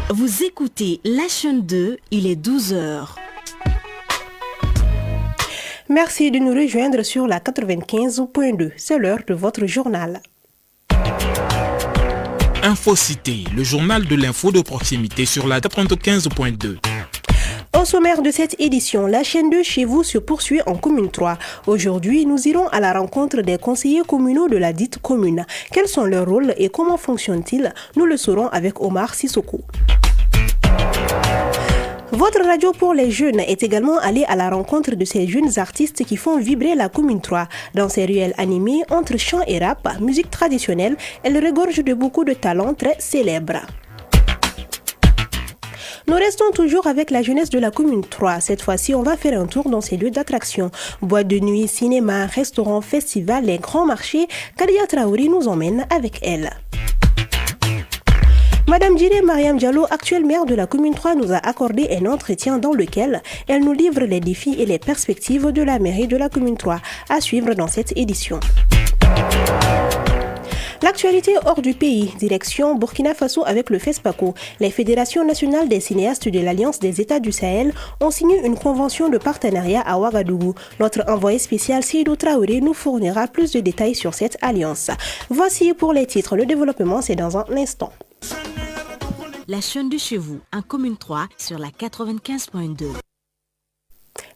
Vous écoutez la chaîne 2, il est 12h. Merci de nous rejoindre sur la 95.2. C'est l'heure de votre journal. Infocité, le journal de l'info de proximité sur la 95.2. Au sommaire de cette édition, la chaîne 2 chez vous se poursuit en commune 3. Aujourd'hui, nous irons à la rencontre des conseillers communaux de la dite commune. Quels sont leurs rôles et comment fonctionnent-ils? Nous le saurons avec Omar Sissoko. Votre radio pour les jeunes est également allée à la rencontre de ces jeunes artistes qui font vibrer la commune 3. Dans ces ruelles animées, entre chant et rap, musique traditionnelle, elle regorge de beaucoup de talents très célèbres. Nous restons toujours avec la jeunesse de la commune 3. Cette fois-ci, on va faire un tour dans ces lieux d'attraction. Boîte de nuit, cinéma, restaurants, festivals, les grands marchés. Kadia Traoré nous emmène avec elle. Madame Djiré Mariam Diallo, actuelle maire de la commune 3, nous a accordé un entretien dans lequel elle nous livre les défis et les perspectives de la mairie de la commune 3 à suivre dans cette édition. L'actualité hors du pays, direction Burkina Faso avec le FESPACO. Les fédérations nationales des cinéastes de l'Alliance des États du Sahel ont signé une convention de partenariat à Ouagadougou. Notre envoyé spécial Seydou Traoré nous fournira plus de détails sur cette alliance. Voici pour les titres. Le développement, c'est dans un instant. La chaîne de chez vous, en commune 3 sur la 95.2.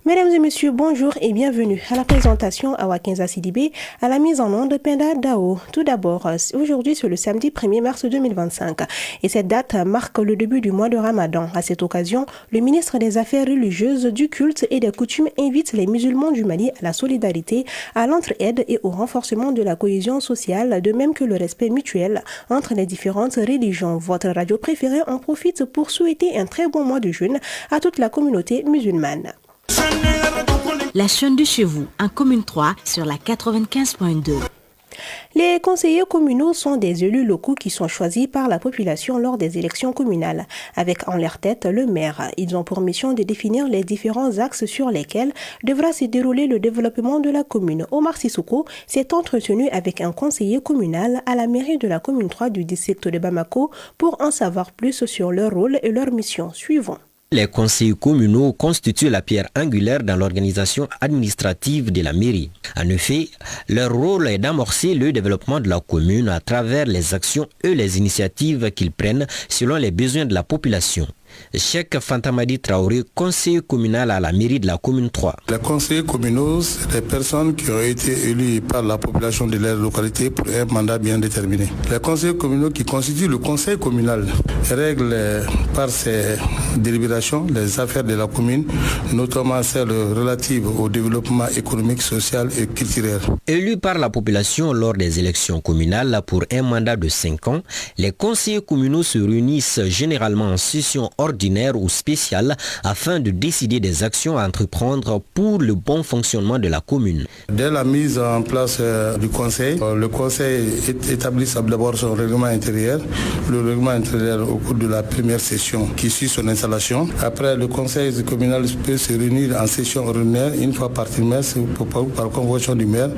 Mesdames et messieurs, bonjour et bienvenue à la présentation à Wakinza Sidibé, à la mise en onde de Penda Dao. Tout d'abord, aujourd'hui c'est le samedi 1er mars 2025 et cette date marque le début du mois de Ramadan. À cette occasion, le ministre des Affaires religieuses, du culte et des coutumes invite les musulmans du Mali à la solidarité, à l'entraide et au renforcement de la cohésion sociale, de même que le respect mutuel entre les différentes religions. Votre radio préférée en profite pour souhaiter un très bon mois de jeûne à toute la communauté musulmane. La chaîne de chez vous, en commune 3 sur la 95.2. Les conseillers communaux sont des élus locaux qui sont choisis par la population lors des élections communales, avec en leur tête le maire. Ils ont pour mission de définir les différents axes sur lesquels devra se dérouler le développement de la commune. Omar Sissoko s'est entretenu avec un conseiller communal à la mairie de la commune 3 du district de Bamako pour en savoir plus sur leur rôle et leur mission. Suivons. Les conseillers communaux constituent la pierre angulaire dans l'organisation administrative de la mairie. En effet, leur rôle est d'amorcer le développement de la commune à travers les actions et les initiatives qu'ils prennent selon les besoins de la population. Cheikh Fantamadi Traoré, conseiller communal à la mairie de la commune 3. Les conseillers communaux, c'est des personnes qui ont été élues par la population de leur localité pour un mandat bien déterminé. Les conseillers communaux qui constituent le conseil communal règlent par ses délibérations les affaires de la commune, notamment celles relatives au développement économique, social et culturel. Élus par la population lors des élections communales pour un mandat de 5 ans, les conseillers communaux se réunissent généralement en session ordinaire ou spéciale afin de décider des actions à entreprendre pour le bon fonctionnement de la commune. Dès la mise en place du conseil, le conseil établit d'abord son règlement intérieur. Le règlement intérieur au cours de la première session qui suit son installation. Après, le conseil communal peut se réunir en session ordinaire une fois par trimestre par convocation du maire,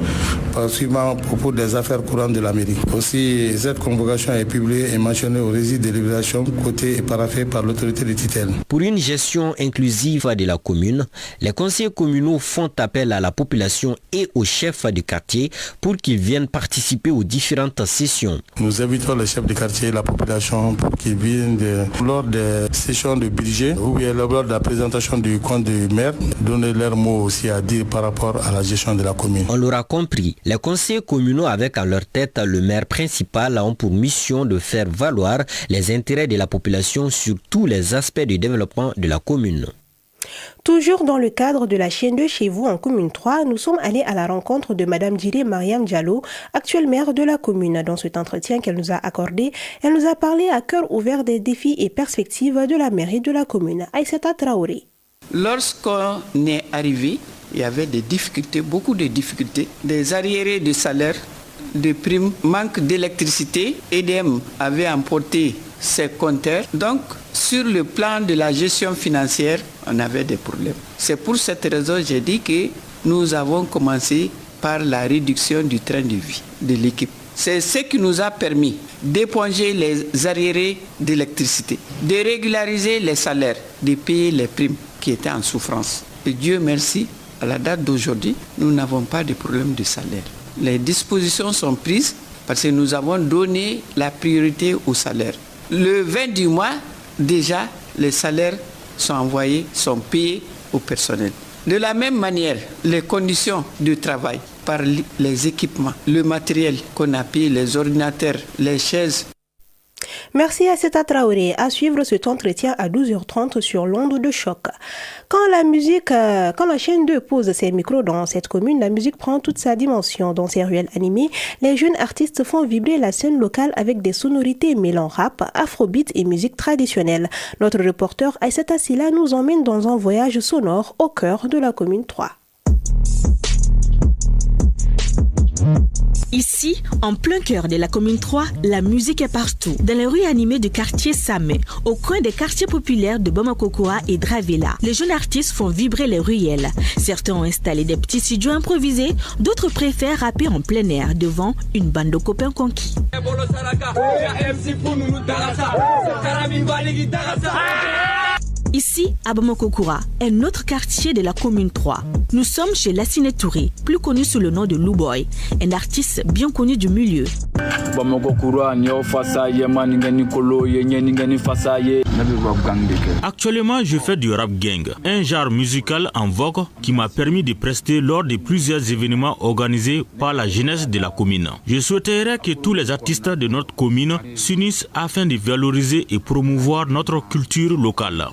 suivant au propos des affaires courantes de la mairie. Aussi, cette convocation est publiée et mentionnée au registre de délibération côté et paraphé par l'autorité de tutelle. Pour une gestion inclusive de la commune, les conseillers communaux font appel à la population et aux chefs de quartier pour qu'ils viennent participer aux différentes sessions. Nous invitons les chefs de quartier et la population pour qu'ils viennent lors des sessions de budget ou bien lors de la présentation du compte du maire, donner leurs mots aussi à dire par rapport à la gestion de la commune. On l'aura compris, les conseillers communaux avec à leur tête le maire principal ont pour mission de faire valoir les intérêts de la population sur tous les aspects du développement de la commune. Toujours dans le cadre de la chaîne de chez vous en commune 3, nous sommes allés à la rencontre de Madame Djiré Mariam Diallo, actuelle maire de la commune. Dans cet entretien qu'elle nous a accordé, elle nous a parlé à cœur ouvert des défis et perspectives de la mairie de la commune. Aïssata Traoré. Lorsqu'on est arrivé, il y avait des difficultés, beaucoup de difficultés, des arriérés de salaire, des primes, manque d'électricité. EDM avait emporté ses compteurs. Donc, sur le plan de la gestion financière, on avait des problèmes. C'est pour cette raison que j'ai dit que nous avons commencé par la réduction du train de vie de l'équipe. C'est ce qui nous a permis d'éponger les arriérés d'électricité, de régulariser les salaires, de payer les primes qui étaient en souffrance. Et Dieu merci, à la date d'aujourd'hui, nous n'avons pas de problème de salaire. Les dispositions sont prises parce que nous avons donné la priorité au salaire. Le 20 du mois, déjà, les salaires sont envoyés, sont payés au personnel. De la même manière, les conditions de travail par les équipements, le matériel qu'on a payé, les ordinateurs, les chaises. Merci à Seta Traoré. À suivre cet entretien à 12h30 sur l'onde de choc. Quand la chaîne 2 pose ses micros dans cette commune, la musique prend toute sa dimension. Dans ces ruelles animées, les jeunes artistes font vibrer la scène locale avec des sonorités mêlant rap, afrobeat et musique traditionnelle. Notre reporter Aïssata Silla nous emmène dans un voyage sonore au cœur de la commune 3. Ici, en plein cœur de la commune 3, la musique est partout. Dans les rues animées du quartier Samé, au coin des quartiers populaires de Bamako-Koa et Dravela, les jeunes artistes font vibrer les ruelles. Certains ont installé des petits studios improvisés, d'autres préfèrent rapper en plein air devant une bande de copains conquis. Ici, à Bamako-Koa, un autre quartier de la commune 3. Nous sommes chez Lassine Touré, plus connu sous le nom de Louboy, un artiste bien connu du milieu. Actuellement, je fais du rap gang, un genre musical en vogue qui m'a permis de prester lors de plusieurs événements organisés par la jeunesse de la commune. Je souhaiterais que tous les artistes de notre commune s'unissent afin de valoriser et promouvoir notre culture locale.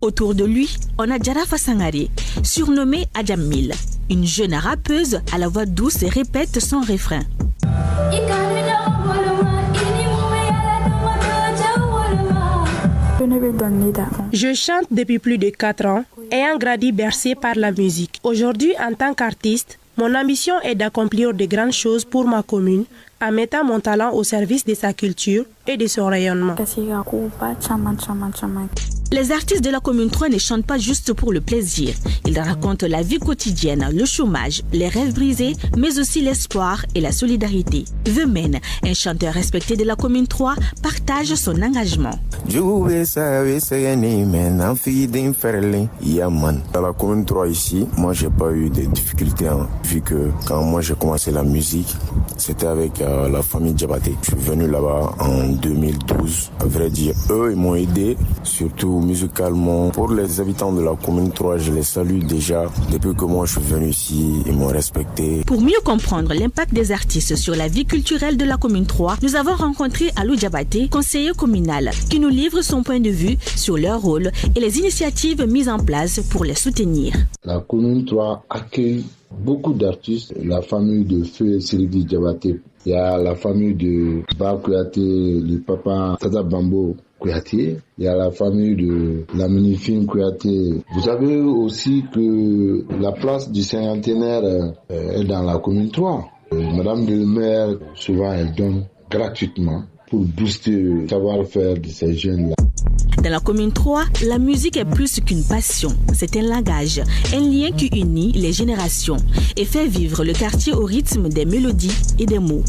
Autour de lui, on a Jarafa Sangare, surnommée Adjamil, une jeune rappeuse à la voix douce et répète son refrain. Je chante depuis plus de 4 ans, ayant grandi bercé par la musique. Aujourd'hui, en tant qu'artiste, mon ambition est d'accomplir de grandes choses pour ma commune en mettant mon talent au service de sa culture et de son rayonnement. Les artistes de la commune 3 ne chantent pas juste pour le plaisir. Ils racontent la vie quotidienne, le chômage, les rêves brisés, mais aussi l'espoir et la solidarité. Vemen, un chanteur respecté de la commune 3, partage son engagement. Dans la commune 3 ici, moi j'ai pas eu de difficultés, vu que quand moi j'ai commencé la musique, c'était avec la famille Diabaté. Je suis venu là-bas en 2012. À vrai dire, eux ils m'ont aidé, surtout musicalement. Pour les habitants de la commune 3, je les salue déjà. Depuis que moi je suis venu ici, ils m'ont respecté. Pour mieux comprendre l'impact des artistes sur la vie culturelle de la commune 3, nous avons rencontré Alou Diabaté, conseiller communal, qui nous livre son point de vue sur leur rôle et les initiatives mises en place pour les soutenir. La commune 3 accueille beaucoup d'artistes. La famille de Feu Sylvie Diabaté, il y a la famille de Ba Kouyaté, le papa Tata Bambo Kouyaté, il y a la famille de la Minifine Kouyaté. Vous savez aussi que la place du cinquantenaire est dans la commune 3. Madame le maire, souvent elle donne gratuitement pour booster le savoir-faire de ces jeunes-là. Dans la commune 3, la musique est plus qu'une passion. C'est un langage, un lien qui unit les générations et fait vivre le quartier au rythme des mélodies et des mots.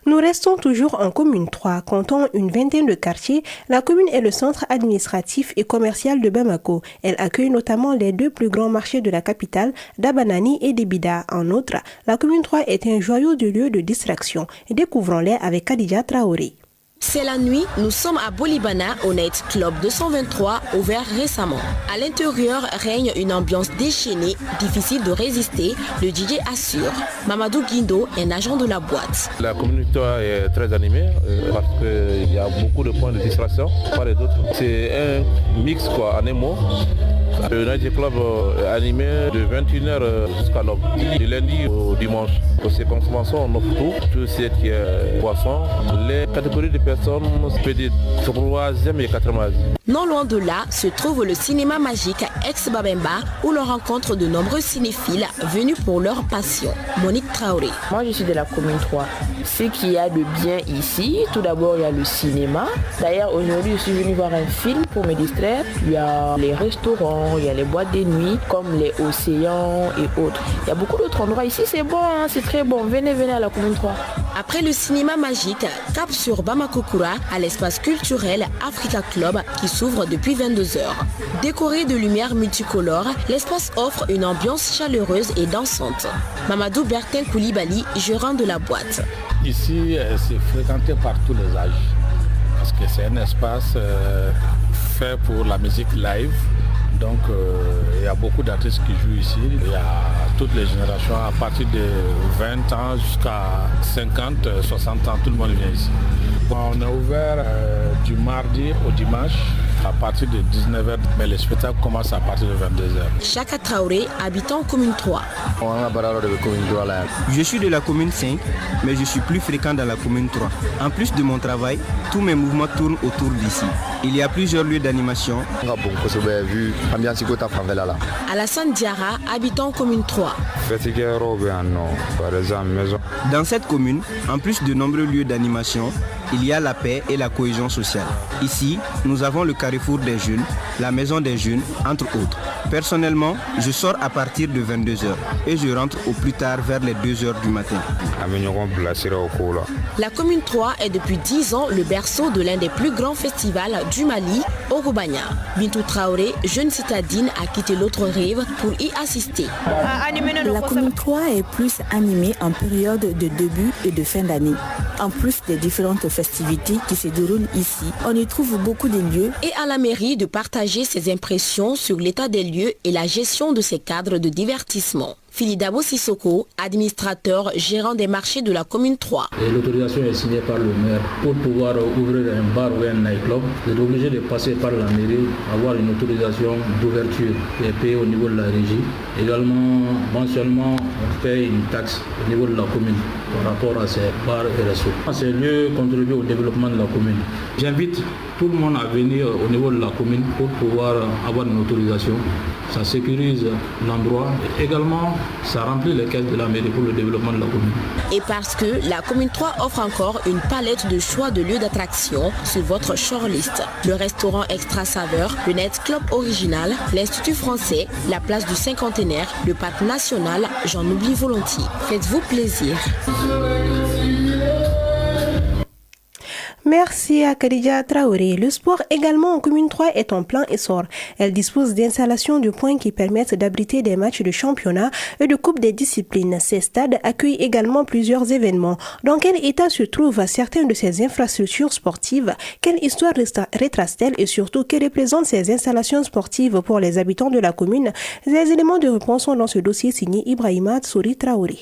Nous restons toujours en commune 3. Comptant une vingtaine de quartiers, la commune est le centre administratif et commercial de Bamako. Elle accueille notamment les 2 plus grands marchés de la capitale, d'Abanani et d'Ebida. En outre, la commune 3 est un joyau de lieux de distraction. Découvrons-les avec Khadija Traoré. C'est la nuit, nous sommes à Bolibana, au Night Club 223, ouvert récemment. À l'intérieur règne une ambiance déchaînée, difficile de résister, le DJ assure. Mamadou Guindo, un agent de la boîte. La communauté est très animée parce qu'il y a beaucoup de points de distraction par et d'autres. C'est un mix en un mot. Le Night Club est animé de 21h jusqu'à l'aube, du lundi au dimanche. Pour ces consommations, on offre tout ce qui est poisson. Les catégories de personnes, c'est des 3e et 4e âge. Non loin de là se trouve le cinéma magique ex-Babemba où l'on rencontre de nombreux cinéphiles venus pour leur passion. Monique Traoré. Moi je suis de la commune 3. Ce qu'il y a de bien ici, tout d'abord il y a le cinéma. D'ailleurs aujourd'hui je suis venu voir un film pour me distraire. Il y a les restaurants, il y a les boîtes de nuit comme les océans et autres. Il y a beaucoup d'autres endroits ici, c'est bon, hein, c'est très bon. Venez à la commune 3. Après le cinéma magique, cap sur Bamakokura à l'espace culturel Africa Club qui s'ouvre depuis 22h. Décoré de lumières multicolores, l'espace offre une ambiance chaleureuse et dansante. Mamadou Bertin Koulibaly, gérant de la boîte. Ici, c'est fréquenté par tous les âges parce que c'est un espace fait pour la musique live. Donc il y a beaucoup d'artistes qui jouent ici. Il y a toutes les générations, à partir de 20 ans jusqu'à 50, 60 ans, tout le monde vient ici. On est ouvert du mardi au dimanche à partir de 19h, mais le spectacle commence à partir de 22h. Chaka Traoré, habitant commune 3. Je suis de la commune 5, mais je suis plus fréquent dans la commune 3. En plus de mon travail, tous mes mouvements tournent autour d'ici. Il y a plusieurs lieux d'animation. Alassane Diarra, habitant commune 3. Dans cette commune, en plus de nombreux lieux d'animation, il y a la paix et la cohésion sociale. Ici, nous avons le carrefour des jeunes, la maison des jeunes, entre autres. Personnellement, je sors à partir de 22h et je rentre au plus tard vers les 2h du matin. La commune 3 est depuis 10 ans le berceau de l'un des plus grands festivals du Mali, Orobanya. Bintou Traoré, jeune citadine, a quitté l'autre rive pour y assister. La commune 3 est plus animée en période de début et de fin d'année. En plus des différentes festivités qui se déroulent ici, on y trouve beaucoup de lieux. Et à la mairie de partager ses impressions sur l'état des lieux et la gestion de ces cadres de divertissement. Philidabo Sissoko, administrateur gérant des marchés de la commune 3. L'autorisation est signée par le maire. Pour pouvoir ouvrir un bar ou un nightclub, vous êtes obligé de passer par la mairie, avoir une autorisation d'ouverture qui est payée au niveau de la régie. Également, mensuellement, on paye une taxe au niveau de la commune par rapport à ces bars et restos. Ces lieux contribuent au développement de la commune. J'invite tout le monde à venir au niveau de la commune pour pouvoir avoir une autorisation. Ça sécurise l'endroit. Également, ça remplit les caisses de la mairie pour le développement de la commune. Et parce que la commune 3 offre encore une palette de choix de lieux d'attraction sur votre shortlist. Le restaurant Extra Saveur, le Net Club Original, l'Institut français, la place du Cinquantenaire, le parc national, j'en oublie volontiers. Faites-vous plaisir. Merci à Khadija Traoré. Le sport également en commune 3 est en plein essor. Elle dispose d'installations de points qui permettent d'abriter des matchs de championnat et de coupe des disciplines. Ces stades accueillent également plusieurs événements. Dans quel état se trouvent certaines de ces infrastructures sportives? Quelle histoire retrace-t-elle et surtout que représentent ces installations sportives pour les habitants de la commune? Les éléments de réponse sont dans ce dossier signé Ibrahima Tsouri Traoré.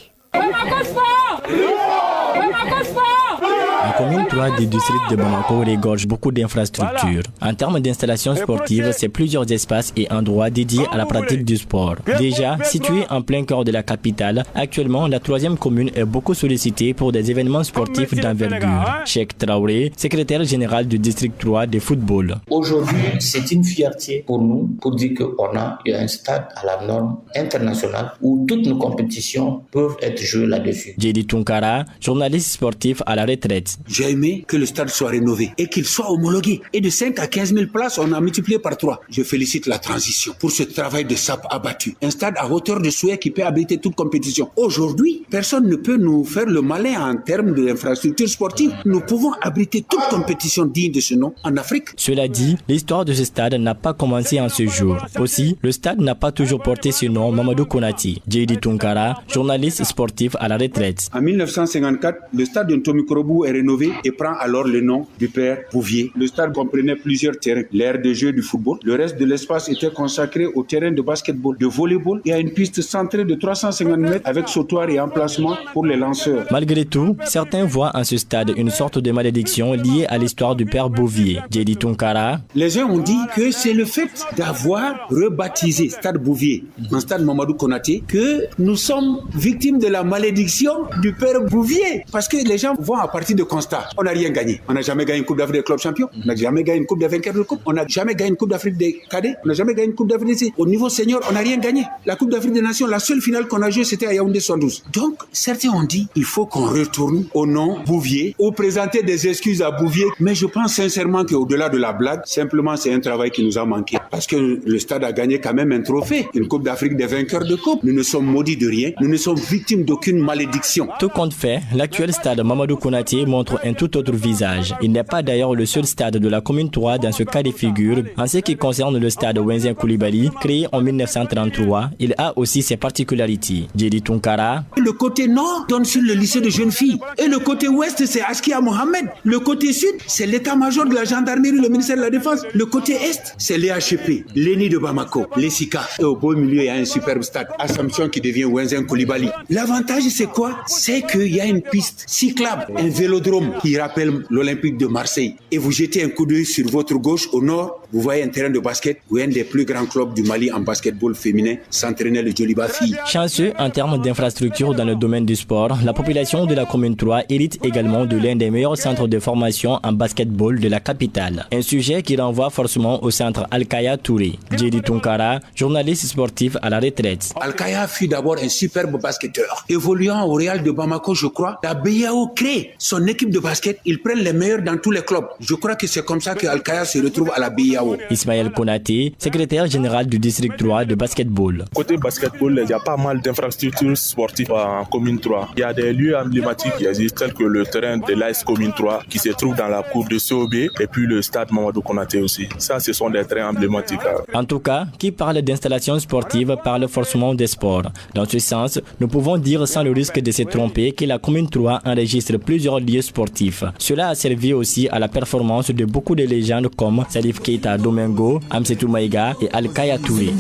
La commune 3 du district de Bamako regorge beaucoup d'infrastructures. En termes d'installations sportives, c'est plusieurs espaces et endroits dédiés à la pratique du sport. Déjà, située en plein cœur de la capitale, actuellement, la troisième commune est beaucoup sollicitée pour des événements sportifs d'envergure. Cheikh Traoré, secrétaire général du district 3 de football. Aujourd'hui, c'est une fierté pour nous pour dire qu'on a un stade à la norme internationale où toutes nos compétitions peuvent être jouées là-dessus. Djedi Tunkara, journaliste sportif à la retraite. J'ai aimé que le stade soit rénové et qu'il soit homologué. Et de 5 à 15 000 places, on a multiplié par 3. Je félicite la transition pour ce travail de sape abattu. Un stade à hauteur de souhait qui peut abriter toute compétition. Aujourd'hui, personne ne peut nous faire le malin en termes d'infrastructures sportives. Nous pouvons abriter toute compétition digne de ce nom en Afrique. Cela dit, l'histoire de ce stade n'a pas commencé en ce jour. Aussi, le stade n'a pas toujours porté ce nom Mamadou Konati. Djedi Tunkara, journaliste sportif à la retraite. En 1954, le stade de Tomikorobu est rénové et prend alors le nom du père Bouvier. Le stade comprenait plusieurs terrains. L'aire de jeu du football. Le reste de l'espace était consacré au terrain de basketball, de volleyball et à une piste centrée de 350 mètres avec sautoir et emplacement pour les lanceurs. Malgré tout, certains voient en ce stade une sorte de malédiction liée à l'histoire du père Bouvier. Djedi Tunkara. Les uns ont dit que c'est le fait d'avoir rebaptisé Stade Bouvier en Stade Mamadou Konaté que nous sommes victimes de la malédiction du père Bouvier. Parce que les gens vont à partir de constat. On n'a rien gagné. On n'a jamais gagné une Coupe d'Afrique des clubs champions. On n'a jamais gagné une Coupe des vainqueurs de coupe. On n'a jamais gagné une Coupe d'Afrique des cadets. On n'a jamais gagné une Coupe d'Afrique des... Au niveau senior, on n'a rien gagné. La Coupe d'Afrique des Nations, la seule finale qu'on a jouée, c'était à Yaoundé 112. Donc, certains ont dit, il faut qu'on retourne au nom Bouvier ou présenter des excuses à Bouvier. Mais je pense sincèrement qu'au-delà de la blague, simplement, c'est un travail qui nous a manqué. parce que le stade a gagné quand même un trophée, une Coupe d'Afrique des vainqueurs de coupe. Nous ne sommes maudits de rien, nous ne sommes victimes d'aucune malédiction. Tout compte fait, l'actuel stade Mamadou Konaté montre un tout autre visage. Il n'est pas d'ailleurs le seul stade de la commune 3 dans ce cas de figure. En ce qui concerne le stade Wenzin Koulibaly, créé en 1933, il a aussi ses particularités. Djedi Tounkara. Le côté nord donne sur le lycée de jeunes filles et le côté ouest c'est Askia Mohamed. Le côté sud c'est l'état-major de la gendarmerie, le ministère de la Défense. Le côté est c'est l'EHP, l'ENI de Bamako, l'ESICA. Et au beau milieu il y a un superbe stade, Assumption qui devient Wenzin Koulibaly. L'avantage c'est quoi? C'est qu'il y a une piste cyclable, un vélodrome qui rappelle l'Olympique de Marseille. Et vous jetez un coup d'œil sur votre gauche au nord, vous voyez un terrain de basket où un des plus grands clubs du Mali en basketball féminin s'entraînait, le Joliba Filles. Chanceux en termes d'infrastructures dans le domaine du sport, la population de la commune 3 hérite également de l'un des meilleurs centres de formation en basketball de la capitale. Un sujet qui renvoie forcément au centre Al-Kaya Touré. Djedi Tounkara, journaliste sportif à la retraite. Al-Kaya fut d'abord un superbe basketteur. Évoluant au Real de Bamako, je crois, la BIAO crée son équipe de basket. Ils prennent les meilleurs dans tous les clubs. Je crois que c'est comme ça que Al-Kaya se retrouve à la BIAO. Ismaël Konaté, secrétaire général du district 3 de basketball. Côté basketball, il y a pas mal d'infrastructures sportives en commune 3. Il y a des lieux emblématiques qui existent, tels que le terrain de l'AS commune 3 qui se trouve dans la cour de COB et puis le stade Mamadou Konaté aussi. Ça, ce sont des terrains emblématiques. En tout cas, qui parle d'installation sportive parle forcément des sports. Dans ce sens, nous pouvons dire sans le risque de se tromper que la commune 3 enregistre plusieurs lieux sportifs. Cela a servi aussi à la performance de beaucoup de légendes comme Salif Keita Domingo, Amsetou Maïga et Al-Kaya Touré.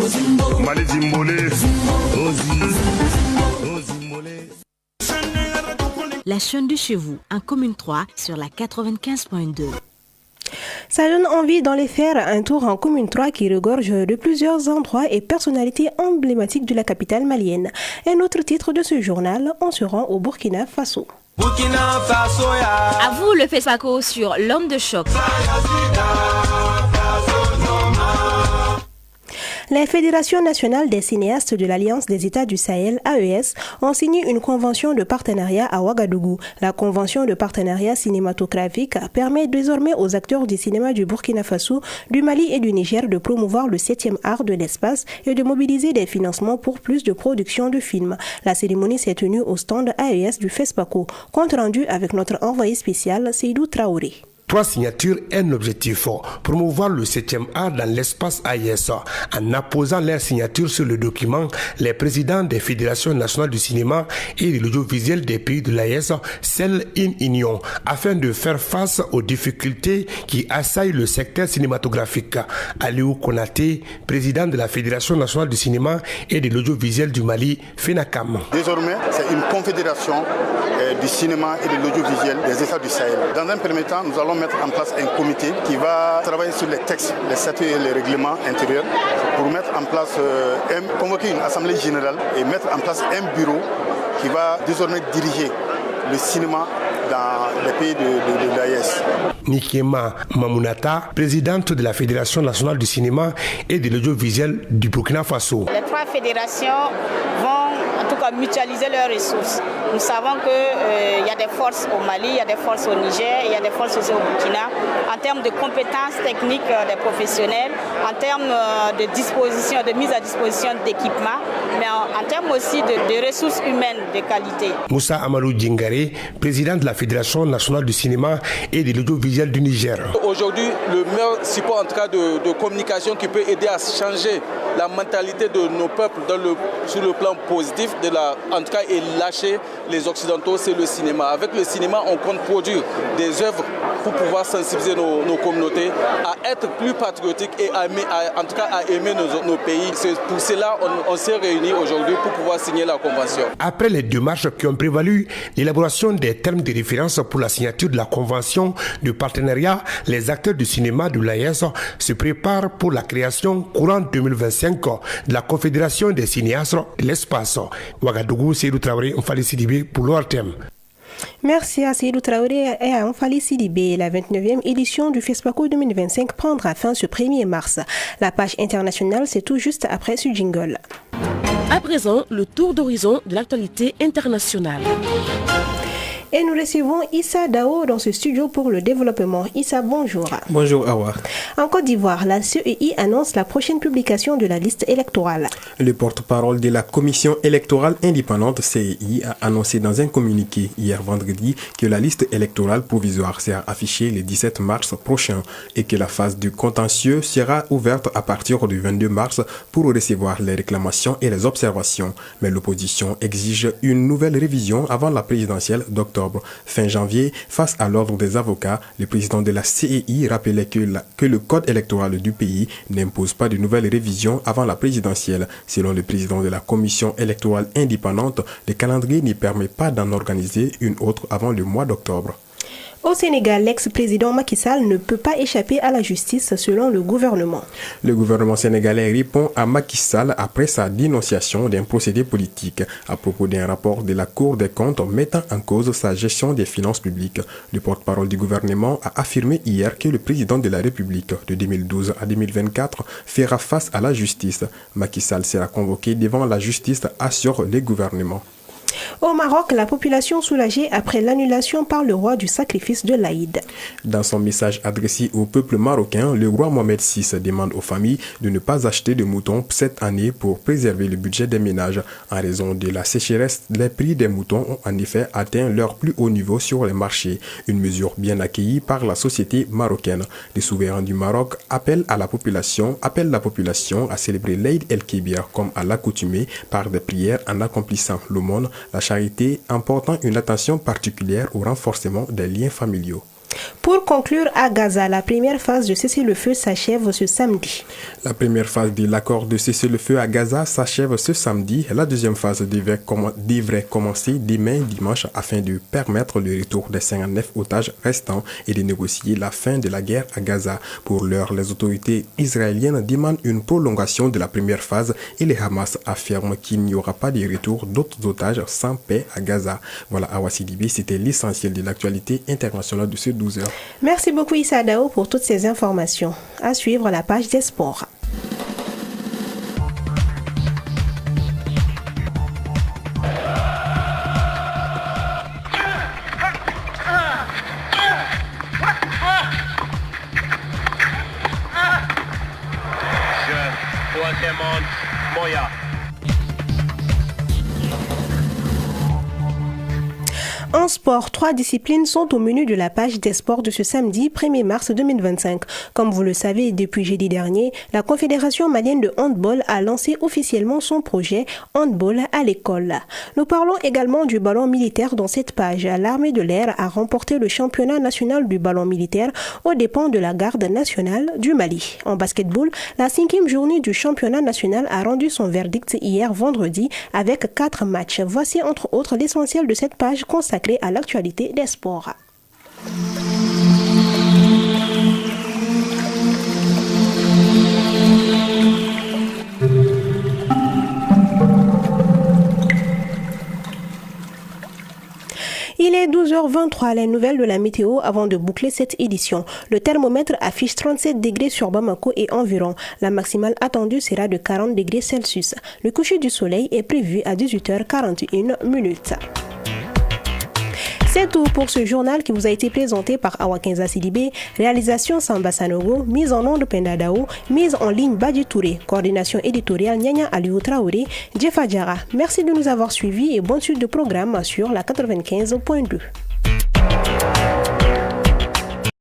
La chaîne de chez vous, en commune 3, sur la 95.2. Ça donne envie d'aller faire un tour en commune 3 qui regorge de plusieurs endroits et personnalités emblématiques de la capitale malienne. Un autre titre de ce journal, on se rend au Burkina Faso. À vous le FESPACO sur l'onde de choc. La Fédération nationale des cinéastes de l'Alliance des États du Sahel, AES, ont signé une convention de partenariat à Ouagadougou. La convention de partenariat cinématographique permet désormais aux acteurs du cinéma du Burkina Faso, du Mali et du Niger de promouvoir le 7e art de l'espace et de mobiliser des financements pour plus de production de films. La cérémonie s'est tenue au stand AES du FESPACO. Compte rendu avec notre envoyé spécial, Seydou Traoré. 3 signatures, un objectif, promouvoir le 7e art dans l'espace AES. En apposant leur signature sur le document, les présidents des fédérations nationales du cinéma et de l'audiovisuel des pays de l'AES scellent une union afin de faire face aux difficultés qui assaillent le secteur cinématographique. Aliou Konaté, président de la Fédération nationale du cinéma et de l'audiovisuel du Mali, FENACAM. Désormais, c'est une confédération du cinéma et de l'audiovisuel des États du Sahel. Dans un premier temps, nous allons mettre en place un comité qui va travailler sur les textes, les statuts et les règlements intérieurs pour mettre en place, convoquer une assemblée générale et mettre en place un bureau qui va désormais diriger le cinéma dans les pays de l'AES. Nikema Mamounata, présidente de la Fédération nationale du cinéma et de l'audiovisuel du Burkina Faso. Les 3 fédérations vont en tout cas mutualiser leurs ressources. Nous savons qu'il y a des forces au Mali, il y a des forces au Niger, il y a des forces aussi au Burkina, en termes de compétences techniques des professionnels, en termes de disposition, de mise à disposition d'équipements, mais en termes aussi de ressources humaines de qualité. Moussa Amalou Djingare, président de la Fédération nationale du cinéma et de l'audiovisuel du Niger. Aujourd'hui, le meilleur support en tout cas de communication qui peut aider à changer la mentalité de nos peuples sur le plan positif, en tout cas, et lâcher les Occidentaux, c'est le cinéma. Avec le cinéma, on compte produire des œuvres pour pouvoir sensibiliser nos communautés à être plus patriotiques et en tout cas à aimer nos pays. C'est pour cela on s'est réunis aujourd'hui pour pouvoir signer la convention. Après les démarches qui ont prévalu, l'élaboration des termes de référence pour la signature de la convention de partenariat, les acteurs du cinéma de l'AES se préparent pour la création courant 2025 de la Confédération des cinéastes de l'espace. Ouagadougou, Seydou Traoré, Mfali Sidibé pour l'ORTM. Merci à Seydou Traoré et à Mfali Sidibé. La 29e édition du FESPACO 2025 prendra fin ce 1er mars. La page internationale, c'est tout juste après ce jingle. À présent, le tour d'horizon de l'actualité internationale. Et nous recevons Issa Dao dans ce studio pour le développement. Issa, bonjour. Bonjour Awa. En Côte d'Ivoire, la CEI annonce la prochaine publication de la liste électorale. Le porte-parole de la Commission électorale indépendante CEI a annoncé dans un communiqué hier vendredi que la liste électorale provisoire sera affichée le 17 mars prochain et que la phase du contentieux sera ouverte à partir du 22 mars pour recevoir les réclamations et les observations. Mais l'opposition exige une nouvelle révision avant la présidentielle d'octobre. Fin janvier, face à l'ordre des avocats, le président de la CEI rappelait que le code électoral du pays n'impose pas de nouvelles révisions avant la présidentielle. Selon le président de la commission électorale indépendante, le calendrier n'y permet pas d'en organiser une autre avant le mois d'octobre. Au Sénégal, l'ex-président Macky Sall ne peut pas échapper à la justice selon le gouvernement. Le gouvernement sénégalais répond à Macky Sall après sa dénonciation d'un procédé politique à propos d'un rapport de la Cour des comptes mettant en cause sa gestion des finances publiques. Le porte-parole du gouvernement a affirmé hier que le président de la République de 2012 à 2024 fera face à la justice. Macky Sall sera convoqué devant la justice, assure le gouvernement. Au Maroc, la population soulagée après l'annulation par le roi du sacrifice de l'Aïd. Dans son message adressé au peuple marocain, le roi Mohamed VI demande aux familles de ne pas acheter de moutons cette année pour préserver le budget des ménages. En raison de la sécheresse, les prix des moutons ont en effet atteint leur plus haut niveau sur les marchés. Une mesure bien accueillie par la société marocaine. Le souverain du Maroc appelle la population à célébrer l'Aïd el-Kébir comme à l'accoutumée par des prières en accomplissant l'aumône, la charité, en portant une attention particulière au renforcement des liens familiaux. Pour conclure, à Gaza, la première phase de cessez-le-feu s'achève ce samedi. La première phase de l'accord de cessez-le-feu à Gaza s'achève ce samedi. La deuxième phase devrait commencer demain dimanche afin de permettre le retour des 59 otages restants et de négocier la fin de la guerre à Gaza. Pour l'heure, les autorités israéliennes demandent une prolongation de la première phase et les Hamas affirment qu'il n'y aura pas de retour d'autres otages sans paix à Gaza. Voilà, Awa Sidibé, c'était l'essentiel de l'actualité internationale de ce 12 heures. Merci beaucoup Issa Dao pour toutes ces informations. À suivre la page des sports. En sport, 3 disciplines sont au menu de la page des sports de ce samedi 1er mars 2025. Comme vous le savez, depuis jeudi dernier, la Confédération malienne de handball a lancé officiellement son projet Handball à l'école. Nous parlons également du ballon militaire dans cette page. L'armée de l'air a remporté le championnat national du ballon militaire aux dépens de la garde nationale du Mali. En basketball, la 5e journée du championnat national a rendu son verdict hier vendredi avec 4 matchs. Voici entre autres l'essentiel de cette page consacrée à l'actualité des sports. Il est 12h23, les nouvelles de la météo avant de boucler cette édition. Le thermomètre affiche 37 degrés sur Bamako et environ. La maximale attendue sera de 40 degrés Celsius. Le coucher du soleil est prévu à 18h41. C'est tout pour ce journal qui vous a été présenté par Awa Kenza Sidibé, réalisation Samba Sanogo, mise en onde Penda Dao, mise en ligne Badji Touré, coordination éditoriale Nyanya Aliou Traoré, Jeff Adjara. Merci de nous avoir suivis et bonne suite de programme sur la 95.2.